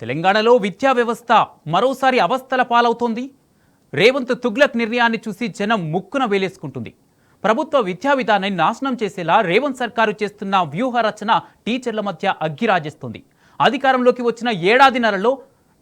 తెలంగాణలో విద్యా వ్యవస్థ మరోసారి అవస్థల పాలవుతోంది. రేవంత్ తుగ్లక్ నిర్ణయాన్ని చూసి జనం ముక్కున వేలేసుకుంటుంది. ప్రభుత్వ విద్యా విధానాన్ని నాశనం చేసేలా రేవంత్ సర్కారు చేస్తున్న వ్యూహ రచన టీచర్ల మధ్య అగ్గిరాజేస్తుంది. అధికారంలోకి వచ్చిన ఏడాదిన్నరలో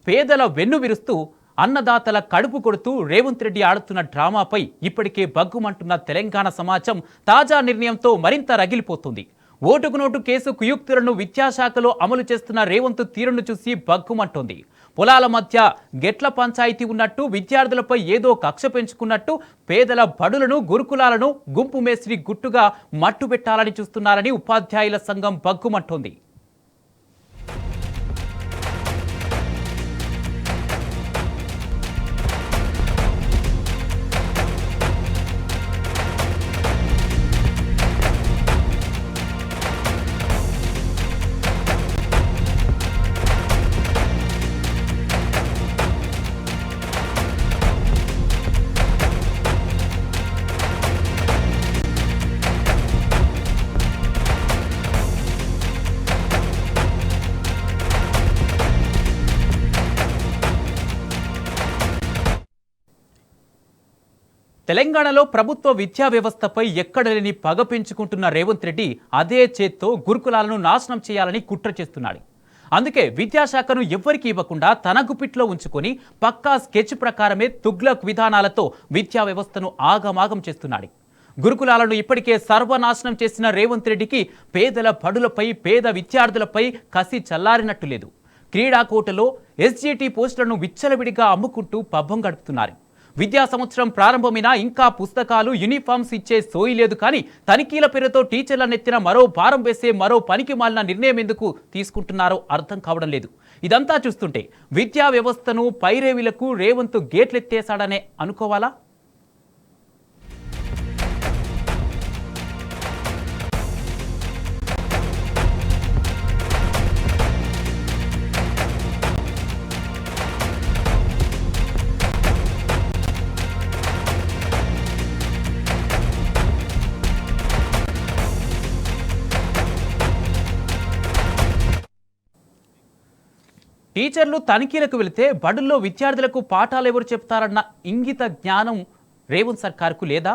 పేదల వెన్ను విరుస్తూ అన్నదాతల కడుపు కొడుతూ రేవంత్ రెడ్డి ఆడుతున్న డ్రామాపై ఇప్పటికే బగ్గుమంటున్న తెలంగాణ సమాజం తాజా నిర్ణయంతో మరింత రగిలిపోతుంది. ఓటుకు నోటు కేసు కుయుక్తులను విద్యాశాఖలో అమలు చేస్తున్న రేవంత్ తీరును చూసి బగ్గుమంటోంది. పొలాల మధ్య గెట్ల పంచాయతీ ఉన్నట్టు, విద్యార్థులపై ఏదో కక్ష పెంచుకున్నట్టు పేదల బడులను, గురుకులాలను గుంపు మేస్త్రి గుట్టుగా మట్టుబెట్టాలని చూస్తున్నారని ఉపాధ్యాయుల సంఘం బగ్గుమంటోంది. తెలంగాణలో ప్రభుత్వ విద్యా వ్యవస్థపై ఎక్కడలేని పగ పెంచుకుంటున్న రేవంత్ రెడ్డి అదే చేత్తో గురుకులాలను నాశనం చేయాలని కుట్ర చేస్తున్నాడు. అందుకే విద్యాశాఖను ఎవ్వరికి ఇవ్వకుండా తన గుప్పిట్లో ఉంచుకొని పక్కా స్కెచ్ ప్రకారమే తుగ్లక్ విధానాలతో విద్యా వ్యవస్థను ఆగమాగం చేస్తున్నాడు. గురుకులాలను ఇప్పటికే సర్వనాశనం చేసిన రేవంత్ రెడ్డికి పేదల బడులపై, పేద విద్యార్థులపై కసి చల్లారినట్టు లేదు. క్రీడాకోటలో ఎస్జిటి పోస్టులను విచ్చలవిడిగా అమ్ముకుంటూ పబ్బం గడుపుతున్నారు. విద్యా సంవత్సరం ప్రారంభమైనా ఇంకా పుస్తకాలు, యూనిఫామ్స్ ఇచ్చే సోయి లేదు. కానీ తనిఖీల పేరుతో టీచర్ల నెత్తిన మరో భారం వేసే మరో పనికి మాలిన నిర్ణయం ఎందుకు తీసుకుంటున్నారో అర్థం కావడం లేదు. ఇదంతా చూస్తుంటే విద్యా వ్యవస్థను పైరేవిలకు రేవంత్ గేట్లెత్తేశాడనే అనుకోవాలా? టీచర్లు తనిఖీలకు వెళితే బడుల్లో విద్యార్థులకు పాఠాలు ఎవరు చెప్తారన్న ఇంగిత జ్ఞానం రేవంత్ సర్కార్కు లేదా?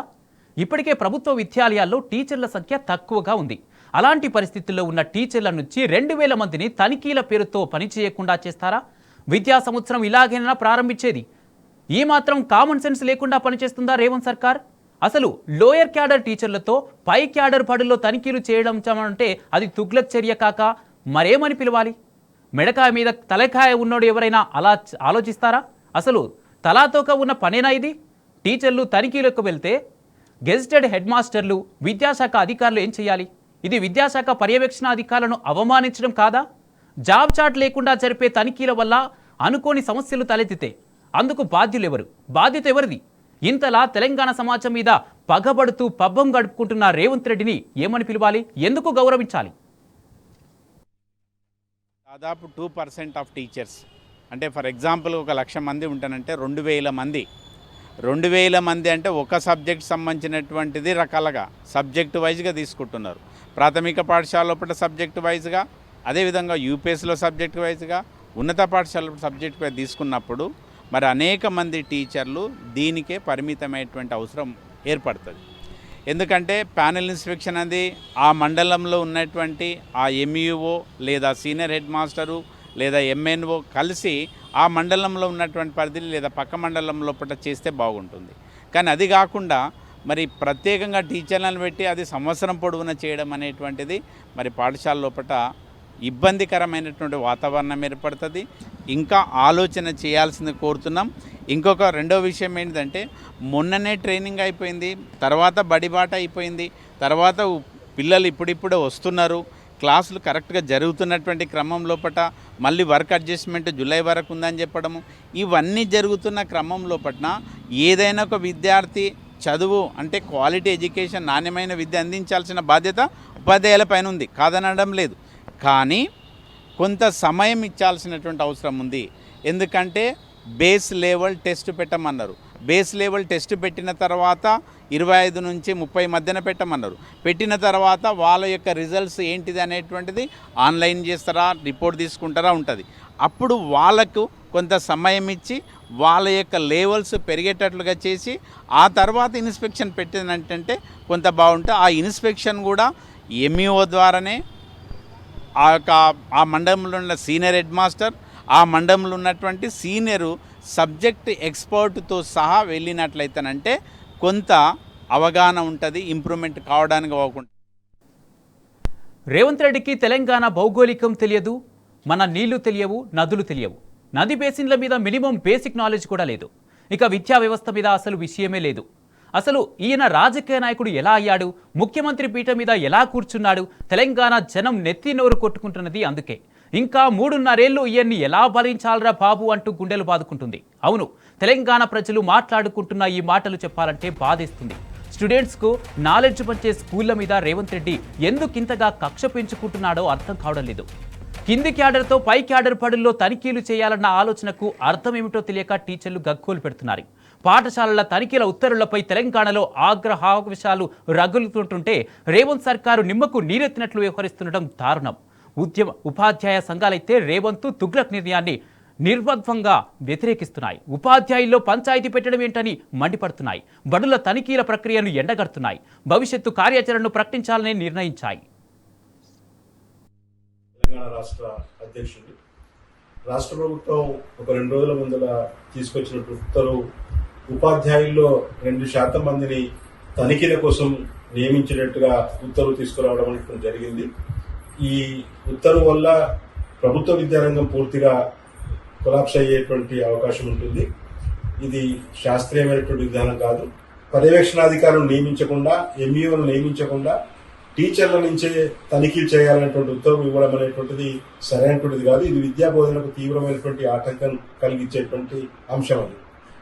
ఇప్పటికే ప్రభుత్వ విద్యాలయాల్లో టీచర్ల సంఖ్య తక్కువగా ఉంది. అలాంటి పరిస్థితుల్లో ఉన్న టీచర్ల నుంచి 2000 మందిని తనిఖీల పేరుతో పనిచేయకుండా చేస్తారా? విద్యా సంవత్సరం ఇలాగైనా ప్రారంభించేది? ఈ మాత్రం కామన్ సెన్స్ లేకుండా పనిచేస్తుందా రేవంత్ సర్కార్? అసలు లోయర్ క్యాడర్ టీచర్లతో పై క్యాడర్ బడుల్లో తనిఖీలు చేయడం అంటే అది తుగ్లక్ చర్య కాక మరేమని పిలవాలి? మెడకాయ మీద తలకాయ ఉన్నోడు ఎవరైనా అలా ఆలోచిస్తారా? అసలు తలాతోక ఉన్న పనేనా ఇది? టీచర్లు తనిఖీలకు వెళ్తే గెజిటెడ్ హెడ్ మాస్టర్లు, విద్యాశాఖ అధికారులు ఏం చేయాలి? ఇది విద్యాశాఖ పర్యవేక్షణ అధికారులను అవమానించడం కాదా? జాబ్ చాట్ లేకుండా జరిపే తనిఖీల వల్ల అనుకోని సమస్యలు తలెత్తితే అందుకు బాధ్యులెవరు? బాధ్యత ఎవరిది? ఇంతలా తెలంగాణ సమాజం మీద పగబడుతూ పబ్బం గడుపుకుంటున్న రేవంత్ రెడ్డిని ఏమని పిలవాలి? ఎందుకు గౌరవించాలి? దాదాపు 2% ఆఫ్ టీచర్స్ అంటే ఫర్ ఎగ్జాంపుల్ 1,00,000 మంది ఉంటానంటే 2,000 మంది 2,000 మంది అంటే ఒక సబ్జెక్ట్ సంబంధించినటువంటిది రకాలుగా సబ్జెక్టు వైజ్గా తీసుకుంటున్నారు. ప్రాథమిక పాఠశాల లోపల సబ్జెక్టు వైజ్గా, అదేవిధంగా యూపీఎస్లో సబ్జెక్టు వైజ్గా, ఉన్నత పాఠశాల సబ్జెక్టు వైజ్ తీసుకున్నప్పుడు మరి అనేక మంది టీచర్లు దీనికే పరిమితమైనటువంటి అవసరం ఏర్పడుతుంది. ఎందుకంటే ప్యానెల్ ఇన్స్పెక్షన్ అనేది ఆ మండలంలో ఉన్నటువంటి ఆ ఎంఈఓ లేదా సీనియర్ హెడ్ మాస్టరు లేదా ఎంఎన్ఓ కలిసి ఆ మండలంలో ఉన్నటువంటి పరిధిని లేదా పక్క మండలం లోపల చేస్తే బాగుంటుంది. కానీ అది కాకుండా మరి ప్రత్యేకంగా టీచర్లను పెట్టి అది సంవత్సరం పొడవునా చేయడం అనేటువంటిది మరి పాఠశాల లోపల ఇబ్బందికరమైనటువంటి వాతావరణం ఏర్పడుతుంది. ఇంకా ఆలోచన చేయాల్సింది కోరుతున్నాం. ఇంకొక రెండో విషయం ఏంటంటే మొన్ననే ట్రైనింగ్ అయిపోయింది, తర్వాత బడిబాట అయిపోయింది, తర్వాత పిల్లలు ఇప్పుడిప్పుడే వస్తున్నారు, క్లాసులు కరెక్ట్గా జరుగుతున్నటువంటి క్రమం లోపల మళ్ళీ వర్క్ అడ్జస్ట్మెంట్ జూలై వరకు ఉందని చెప్పడము, ఇవన్నీ జరుగుతున్న క్రమం లోపల ఏదైనా ఒక విద్యార్థి చదువు అంటే క్వాలిటీ ఎడ్యుకేషన్, నాణ్యమైన విద్య అందించాల్సిన బాధ్యత ఉపాధ్యాయుల పైన ఉంది, కాదనడం లేదు. కానీ కొంత సమయం ఇచ్చాల్సినటువంటి అవసరం ఉంది. ఎందుకంటే బేస్ లెవెల్ టెస్ట్ పెట్టమన్నారు. బేస్ లెవెల్ టెస్ట్ పెట్టిన తర్వాత 25 నుంచి 30 మధ్యన పెట్టమన్నారు. పెట్టిన తర్వాత వాళ్ళ యొక్క రిజల్ట్స్ ఏంటిది అనేటువంటిది ఆన్లైన్ చేస్తారా, రిపోర్ట్ తీసుకుంటారా ఉంటుంది. అప్పుడు వాళ్ళకు కొంత సమయం ఇచ్చి వాళ్ళ యొక్క లెవెల్స్ పెరిగేటట్లుగా చేసి ఆ తర్వాత ఇన్స్పెక్షన్ పెట్టిందంటే కొంత బాగుంటుంది. ఆ ఇన్స్పెక్షన్ కూడా ఎంఈఓ ద్వారానే ఆ మండలంలో ఉన్న సీనియర్ హెడ్ మాస్టర్, ఆ మండలంలో ఉన్నటువంటి సీనియరు సబ్జెక్ట్ ఎక్స్పర్ట్తో సహా వెళ్ళినట్లయితేనంటే కొంత అవగాహన ఉంటుంది, ఇంప్రూవ్మెంట్ కావడానికి బాగుంటుంది. రేవంత్ రెడ్డికి తెలంగాణ భౌగోళికం తెలియదు, మన నీళ్లు తెలియవు, నదులు తెలియవు, నది బేసిన్ల మీద మినిమం బేసిక్ నాలెడ్జ్ కూడా లేదు. ఇక విద్యా వ్యవస్థ మీద అసలు విషయమే లేదు. అసలు ఈయన రాజకీయ నాయకుడు ఎలా అయ్యాడు, ముఖ్యమంత్రి పీఠం మీద ఎలా కూర్చున్నాడు? తెలంగాణ జనం నెత్తి నోరు కొట్టుకుంటున్నది అందుకే. ఇంకా 3.5 ఏళ్ళు ఈయన్ని ఎలా భరించాలరా బాబు అంటూ గుండెలు బాదుకుంటుంది. అవును, తెలంగాణ ప్రజలు మాట్లాడుకుంటున్న ఈ మాటలు చెప్పాలంటే బాధేస్తుంది. స్టూడెంట్స్కు నాలెడ్జ్ పంచే స్కూళ్ల మీద రేవంత్ రెడ్డి ఎందుకింతగా కక్ష పెంచుకుంటున్నాడో అర్థం కావడం లేదు. కింది క్యాడర్తో పై క్యాడర్ పడుల్లో తనిఖీలు చేయాలన్న ఆలోచనకు అర్థమేమిటో తెలియక టీచర్లు గగ్గోలు పెడుతున్నారు. పాఠశాలల తనిఖీల ఉత్తర్వులపై తెలంగాణలో ఆగ్రహావేశాలు రగులుతుంటుంటే రేవంత్ సర్కారు నిమ్మకు నీరెత్తినట్లు వ్యవహరిస్తుండటం దారుణం. ఉపాధ్యాయ సంఘాలైతే రేవంత్ తుగ్లక్ నిర్ణయాన్ని నిర్బంధంగా వ్యతిరేకిస్తున్నాయి. ఉపాధ్యాయుల్లో పంచాయతీ పెట్టడం ఏంటని మండిపడుతున్నాయి. బడుల తనిఖీల ప్రక్రియను ఎండగడుతున్నాయి. భవిష్యత్తు కార్యాచరణను ప్రకటించాలని నిర్ణయించాయి. తెలంగాణ రాష్ట్ర అధ్యక్షుడు రాష్ట్ర ప్రభుత్వం ఒక 2 రోజుల ముందర తీసుకొచ్చిన ఉత్తర్వు ఉపాధ్యాయుల్లో 2% మందిని తనిఖీల కోసం నియమించినట్టుగా ఉత్తర్వు తీసుకురావడం అనేది జరిగింది. ఈ ఉత్తర్వు వల్ల ప్రభుత్వ విద్యారంగం పూర్తిగా కొలాప్స్ అయ్యేటువంటి అవకాశం ఉంటుంది. ఇది శాస్త్రీయమైనటువంటి విధానం కాదు. పర్యవేక్షణాధికారులను నియమించకుండా, ఎంఈఓను నియమించకుండా టీచర్ల నుంచే తనిఖీలు చేయాలనేటువంటి ఉత్తర్వు ఇవ్వడం అనేటువంటిది సరైనటువంటిది కాదు. ఇది విద్యా బోధనకు తీవ్రమైనటువంటి ఆటంకం కలిగించేటువంటి అంశం. అది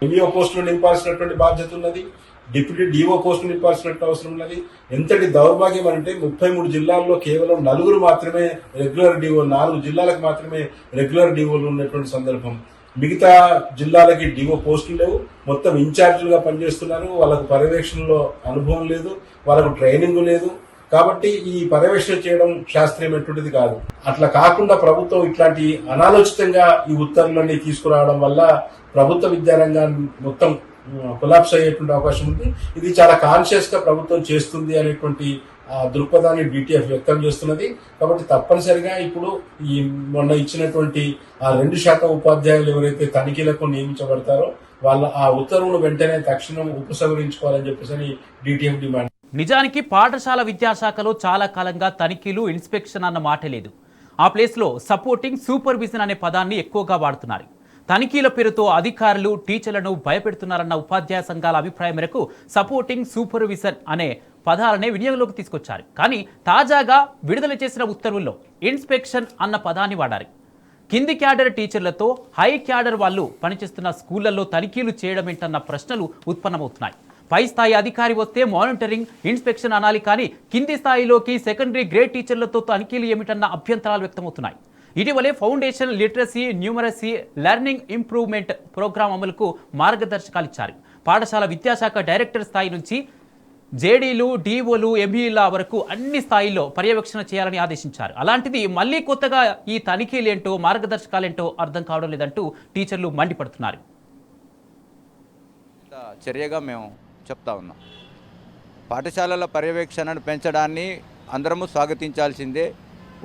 ఎంఈఓ పోస్టులు నింపాల్సినటువంటి బాధ్యత ఉన్నది. డిప్యూటీ డిఓ పోస్టులు నింపాల్సినట్టు అవసరం ఉన్నది. ఎంతటి దౌర్భాగ్యం అంటే 33 జిల్లాల్లో కేవలం 4 మాత్రమే రెగ్యులర్ డిఓ, 4 జిల్లాలకు మాత్రమే రెగ్యులర్ డిఓలు ఉన్నటువంటి సందర్భం. మిగతా జిల్లాలకి డిఓ పోస్టులు లేవు. మొత్తం ఇన్ఛార్జీలుగా పనిచేస్తున్నారు. వాళ్ళకు పర్యవేక్షణలో అనుభవం లేదు, వాళ్ళకు ట్రైనింగ్ లేదు. కాబట్టి ఈ పర్యవేక్షణ చేయడం శాస్త్రీయమైనటువంటిది కాదు. అట్లా కాకుండా ప్రభుత్వం ఇట్లాంటి అనాలోచితంగా ఈ ఉత్తర్వులన్నీ తీసుకురావడం వల్ల ప్రభుత్వ విద్యారంగాన్ని మొత్తం కొలాప్స్ అయ్యేటువంటి అవకాశం ఉంది. ఇది చాలా కాన్షియస్ గా ప్రభుత్వం చేస్తుంది అనేటువంటి దృక్పథాన్ని డిటిఎఫ్ వ్యక్తం చేస్తున్నది. కాబట్టి తప్పనిసరిగా ఇప్పుడు ఈ మొన్న ఇచ్చినటువంటి 2% ఉపాధ్యాయులు ఎవరైతే తనిఖీలకు నియమించబడతారో వాళ్ళ ఆ ఉత్తర్వులు వెంటనే తక్షణం ఉపసంహరించుకోవాలని చెప్పేసి డిటిఎఫ్ డిమాండ్. నిజానికి పాఠశాల విద్యాశాఖలో చాలా కాలంగా తనిఖీలు, ఇన్స్పెక్షన్ అన్న మాట లేదు. ఆ ప్లేస్లో సపోర్టింగ్, సూపర్విజన్ అనే పదాన్ని ఎక్కువగా వాడుతున్నారు. తనిఖీల పేరుతో అధికారులు, టీచర్లను భయపెడుతున్నారన్న ఉపాధ్యాయ సంఘాల అభిప్రాయం మేరకు సపోర్టింగ్, సూపర్విజన్ అనే పదాలనే వినియోగంలోకి తీసుకొచ్చారు. కానీ తాజాగా విడుదల చేసిన ఉత్తర్వుల్లో ఇన్స్పెక్షన్ అన్న పదాన్ని వాడారు. కింది క్యాడర్ టీచర్లతో హై క్యాడర్ వాళ్ళు పనిచేస్తున్న స్కూళ్లలో తనిఖీలు చేయడం ఏంటన్న ప్రశ్నలు ఉత్పన్నమవుతున్నాయి. పై స్థాయి అధికారి వస్తే మానిటరింగ్, ఇన్స్పెక్షన్ అనాలి, కానీ కింది స్థాయిలోకి సెకండరీ గ్రేడ్ టీచర్లతో తనిఖీలు ఏమిటన్న అభ్యంతరాలు వ్యక్తమవుతున్నాయి. ఇటీవలే foundation literacy, numeracy, learning improvement programme అమలుకు మార్గదర్శకాలు ఇచ్చారు. పాఠశాల విద్యాశాఖ డైరెక్టర్ స్థాయి నుంచి జేడీలు, డీఓలు, ఎంఈల వరకు అన్ని స్థాయిల్లో పర్యవేక్షణ చేయాలని ఆదేశించారు. అలాంటిది మళ్ళీ కొత్తగా ఈ తనిఖీలేంటో, మార్గదర్శకాలేంటో అర్థం కావడం లేదంటూ టీచర్లు మండిపడుతున్నారు. చర్యగా మేము చెప్తా ఉన్నాం. పాఠశాలల పర్యవేక్షణను పెంచడాన్ని అందరము స్వాగతించాల్సిందే.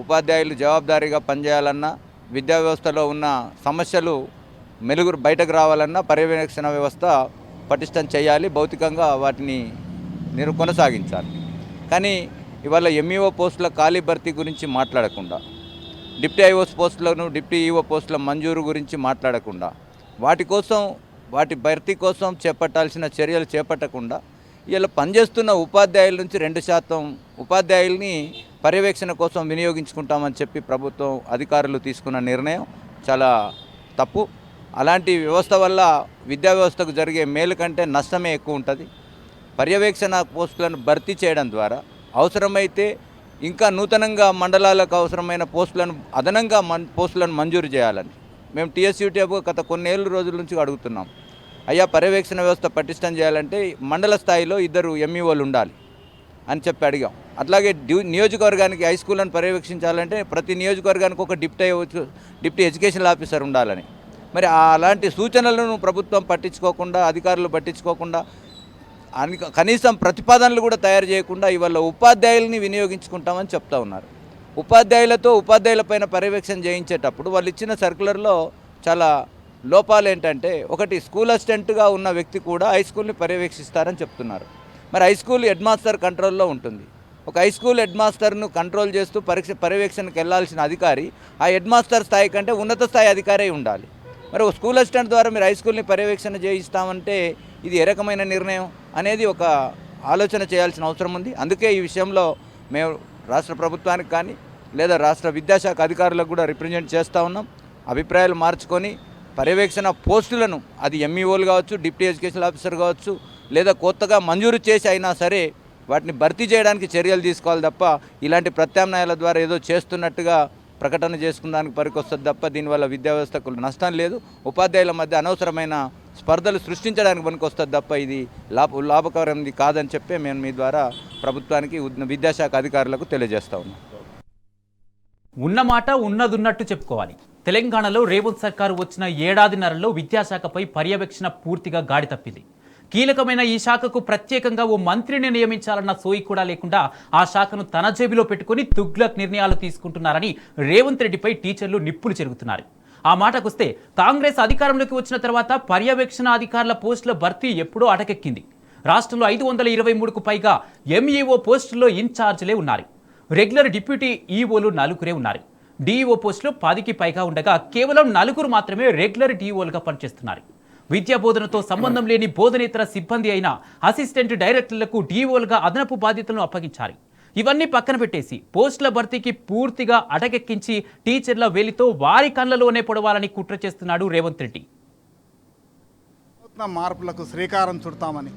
ఉపాధ్యాయులు జవాబుదారీగా పనిచేయాలన్నా, విద్యా వ్యవస్థలో ఉన్న సమస్యలు బయటకు రావాలన్నా పర్యవేక్షణ వ్యవస్థ పటిష్టం చేయాలి, భౌతికంగా వాటిని కొనసాగించాలి. కానీ ఇవాళ ఎంఈఓ పోస్టుల ఖాళీ భర్తీ గురించి మాట్లాడకుండా, డిప్యూటీ ఐఓస్ పోస్టులను, డిప్యూటీ ఈఓ పోస్టుల మంజూరు గురించి మాట్లాడకుండా, వాటి భర్తీ కోసం చేపట్టాల్సిన చర్యలు చేపట్టకుండా ఇలా పనిచేస్తున్న ఉపాధ్యాయుల నుంచి 2% ఉపాధ్యాయుల్ని పర్యవేక్షణ కోసం వినియోగించుకుంటామని చెప్పి ప్రభుత్వం అధికారులు తీసుకున్న నిర్ణయం చాలా తప్పు. అలాంటి వ్యవస్థ వల్ల విద్యా వ్యవస్థకు జరిగే మేలు కంటే నష్టమే ఎక్కువ ఉంటుంది. పర్యవేక్షణ పోస్టులను భర్తీ చేయడం ద్వారా అవసరమైతే ఇంకా నూతనంగా మండలాలకు అవసరమైన పోస్టులను అదనంగా పోస్టులను మంజూరు చేయాలని మేము టీఎస్యూటీఎఫ్ గత కొన్ని రోజుల నుంచి అడుగుతున్నాం. అయ్యా, పర్యవేక్షణ వ్యవస్థ పటిష్టం చేయాలంటే మండల స్థాయిలో 2 ఎంఈఓలు ఉండాలి. అని చెప్పి అడిగాం. అట్లాగే నియోజకవర్గానికి హై స్కూళ్ళను పర్యవేక్షించాలంటే ప్రతి నియోజకవర్గానికి ఒక డిప్టీ ఎడ్యుకేషనల్ ఆఫీసర్ ఉండాలని. మరి అలాంటి సూచనలను ప్రభుత్వం పట్టించుకోకుండా, అధికారులు పట్టించుకోకుండా, కనీసం ప్రతిపాదనలు కూడా తయారు చేయకుండా ఇవాళ ఉపాధ్యాయుల్ని వినియోగించుకుంటామని చెప్తా ఉన్నారు. ఉపాధ్యాయులపైన పర్యవేక్షణ చేయించేటప్పుడు వాళ్ళు ఇచ్చిన సర్కులర్లో చాలా లోపాలు ఏంటంటే, ఒకటి స్కూల్ అసిస్టెంట్గా ఉన్న వ్యక్తి కూడా హై స్కూల్ని పర్యవేక్షిస్తారని చెప్తున్నారు. మరి హై స్కూల్ హెడ్ మాస్టర్ కంట్రోల్లో ఉంటుంది. ఒక హై స్కూల్ హెడ్ మాస్టర్ను కంట్రోల్ చేస్తూ పర్యవేక్షణకు వెళ్లాల్సిన అధికారి ఆ హెడ్ మాస్టర్ స్థాయి కంటే ఉన్నత స్థాయి అధికారి ఉండాలి. మరి ఒక స్కూల్ అసిస్టెంట్ ద్వారా మీరు హై స్కూల్ని పర్యవేక్షణ చేయిస్తామంటే ఇది ఏ రకమైన నిర్ణయం అనేది ఒక ఆలోచన చేయాల్సిన అవసరం ఉంది. అందుకే ఈ విషయంలో మేము రాష్ట్ర ప్రభుత్వానికి కానీ లేదా రాష్ట్ర విద్యాశాఖ అధికారులకు కూడా రిప్రజెంట్ చేస్తూ ఉన్నాం. అభిప్రాయాలు మార్చుకొని పర్యవేక్షణ పోస్టులను, అది ఎంఈఓలు కావచ్చు, డిప్యూటీ ఎడ్యుకేషన్ ఆఫీసర్ కావచ్చు, లేదా కొత్తగా మంజూరు చేసి అయినా సరే వాటిని భర్తీ చేయడానికి చర్యలు తీసుకోవాలి తప్ప ఇలాంటి ప్రత్యామ్నాయాల ద్వారా ఏదో చేస్తున్నట్టుగా ప్రకటన చేసుకున్నానికి పనికొస్తుంది తప్ప దీనివల్ల విద్యా వ్యవస్థకు నష్టం లేదు. ఉపాధ్యాయుల మధ్య అనవసరమైన స్పర్ధలు సృష్టించడానికి పనికొస్తుంది తప్ప ఇది లాభకరమైనది కాదని చెప్పి మేము మీ ద్వారా ప్రభుత్వానికి, విద్యాశాఖ అధికారులకు తెలియజేస్తా ఉన్నాం. ఉన్నమాట ఉన్నదున్నట్టు చెప్పుకోవాలి. తెలంగాణలో రేవంత్ సర్కారు వచ్చిన ఏడాదిన్నరలో విద్యాశాఖపై పర్యవేక్షణ పూర్తిగా గాడి తప్పింది. కీలకమైన ఈ శాఖకు ప్రత్యేకంగా ఓ మంత్రిని నియమించాలన్న సోయి కూడా లేకుండా ఆ శాఖను తన జేబులో పెట్టుకుని తుగ్లక్ నిర్ణయాలు తీసుకుంటున్నారని రేవంత్ రెడ్డిపై టీచర్లు నిప్పులు చెరుగుతున్నారు. ఆ మాటకొస్తే కాంగ్రెస్ అధికారంలోకి వచ్చిన తర్వాత పర్యవేక్షణ అధికారుల పోస్టుల భర్తీ ఎప్పుడో అటకెక్కింది. రాష్ట్రంలో 523కు పైగా ఎంఈఓ పోస్టుల్లో ఇన్ఛార్జీలే ఉన్నారు. రెగ్యులర్ డిప్యూటీ ఈఓలు 4 ఉన్నారు. డిఈఓ పోస్టులు 10కి పైగా ఉండగా కేవలం 4 మాత్రమే రెగ్యులర్ డిఈఓలుగా పనిచేస్తున్నారు. విద్యా బోధనతో సంబంధం లేని బోధనేతర సిబ్బంది అయిన అసిస్టెంట్ డైరెక్టర్లకు డిఓలుగా అదనపు బాధ్యతలను అప్పగించారు. ఇవన్నీ పక్కన పెట్టేసి పోస్టుల భర్తీకి పూర్తిగా అటకెక్కించి టీచర్ల వేలితో వారి కళ్ళలోనే పొడవాలని కుట్ర చేస్తున్నాడు రేవంత్ రెడ్డి. మార్పులకు శ్రీకారం చుడతామని,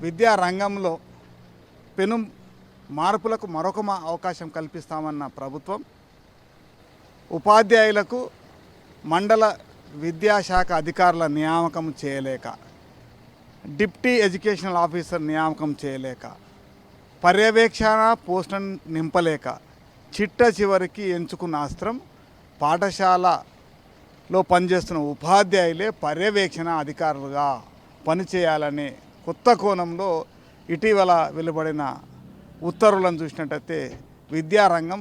విద్యా రంగంలో పెను మార్పులకు మరొక అవకాశం కల్పిస్తామన్న ప్రభుత్వం ఉపాధ్యాయులకు మండల విద్యాశాఖ అధికారుల నియామకం చేయలేక, డిప్టీ ఎడ్యుకేషనల్ ఆఫీసర్ నియామకం చేయలేక, పర్యవేక్షణ పోస్టులను నింపలేక చిట్ట చివరికి ఎంచుకున్న అస్త్రం పాఠశాలలో పనిచేస్తున్న ఉపాధ్యాయులే పర్యవేక్షణ అధికారులుగా పనిచేయాలనే కొత్త కోణంలో ఇటీవల వెలువడిన ఉత్తర్వులను చూసినట్టయితే విద్యారంగం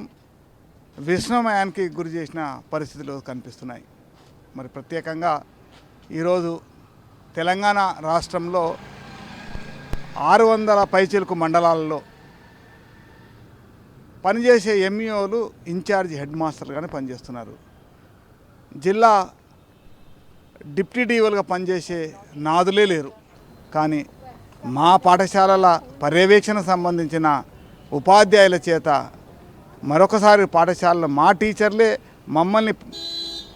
విస్మయానికి గురి చేసిన పరిస్థితులు కనిపిస్తున్నాయి. మరి ప్రత్యేకంగా ఈరోజు తెలంగాణ రాష్ట్రంలో 600 పైచిలుకు మండలాల్లో పనిచేసే ఎంఈఓలు ఇన్ఛార్జ్ హెడ్ మాస్టర్లుగానే పనిచేస్తున్నారు. జిల్లా డిప్యూటీ డిఓలుగా పనిచేసే నాదులే లేరు. కానీ మా పాఠశాలల పర్యవేక్షణ సంబంధించిన ఉపాధ్యాయుల చేత మరొకసారి పాఠశాలలో మా టీచర్లే మమ్మల్ని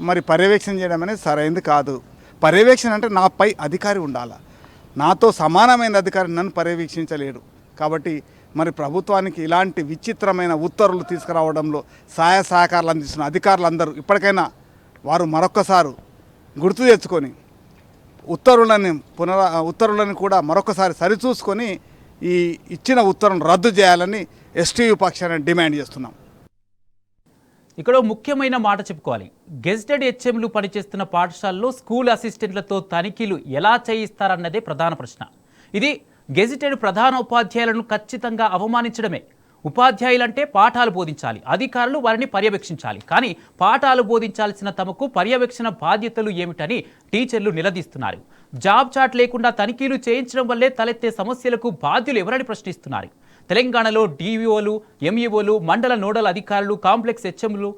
మరి పర్యవేక్షణ చేయడం అనేది సరైనది కాదు. పర్యవేక్షణ అంటే నాపై అధికారి ఉండాలి, నాతో సమానమైన అధికారి నన్ను పర్యవేక్షించలేడు. కాబట్టి మరి ప్రభుత్వానికి ఇలాంటి విచిత్రమైన ఉత్తర్వులు తీసుకురావడంలో సహాయ సహకారాలు అందిస్తున్న అధికారులందరూ ఇప్పటికైనా వారు మరొక్కసారి గుర్తు తెచ్చుకొని ఉత్తర్వులను కూడా మరొకసారి సరిచూసుకొని ఈ ఇచ్చిన ఉత్తర్వులను రద్దు చేయాలని ఎస్టీయూ పక్షాన్ని డిమాండ్ చేస్తున్నాం. ఇక్కడ ముఖ్యమైన మాట చెప్పుకోవాలి. గెజిటెడ్ హెచ్ఎంలు పనిచేస్తున్న పాఠశాలలో స్కూల్ అసిస్టెంట్లతో తనిఖీలు ఎలా చేయిస్తారన్నదే ప్రధాన ప్రశ్న. ఇది గెజిటెడ్ ప్రధానోపాధ్యాయులను ఖచ్చితంగా అవమానించడమే. ఉపాధ్యాయులంటే పాఠాలు బోధించాలి, అధికారులు వారిని పర్యవేక్షించాలి. కానీ పాఠాలు బోధించాల్సిన తమకు పర్యవేక్షణ బాధ్యతలు ఏమిటని టీచర్లు నిలదీస్తున్నారు. జాబ్ చాట్ లేకుండా తనిఖీలు చేయించడం వల్లే తలెత్తే సమస్యలకు బాధ్యులు ఎవరని ప్రశ్నిస్తున్నారు. తెలంగాణలో డివిఓలు, ఎంఈఓలు, మండల నోడల్ అధికారులు, కాంప్లెక్స్ హెచ్ఎంలు,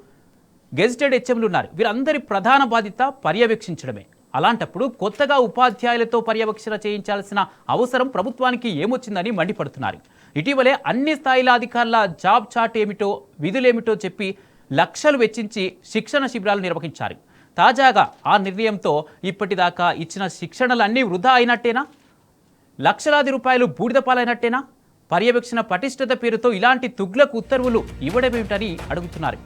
గెజిటెడ్ హెచ్ఎంలు ఉన్నారు. వీరందరి ప్రధాన బాధ్యత పర్యవేక్షించడమే. అలాంటప్పుడు కొత్తగా ఉపాధ్యాయులతో పర్యవేక్షణ చేయించాల్సిన అవసరం ప్రభుత్వానికి ఏమొచ్చిందని మండిపడుతున్నారు. ఇటీవలే అన్ని స్థాయిల అధికారుల జాబ్ చాట్ ఏమిటో, విధులేమిటో చెప్పి లక్షలు వెచ్చించి శిక్షణ శిబిరాలు నిర్వహించారు. తాజాగా ఆ నిర్ణయంతో ఇప్పటిదాకా ఇచ్చిన శిక్షణలన్నీ వృధా అయినట్టేనా? లక్షలాది రూపాయలు బూడిద పాలైనట్టేనా? పర్యవేక్షణ పటిష్టత పేరుతో ఇలాంటి తుగ్లక్ ఉత్తర్వులు ఇవ్వడమేమిటని అడుగుతున్నారు.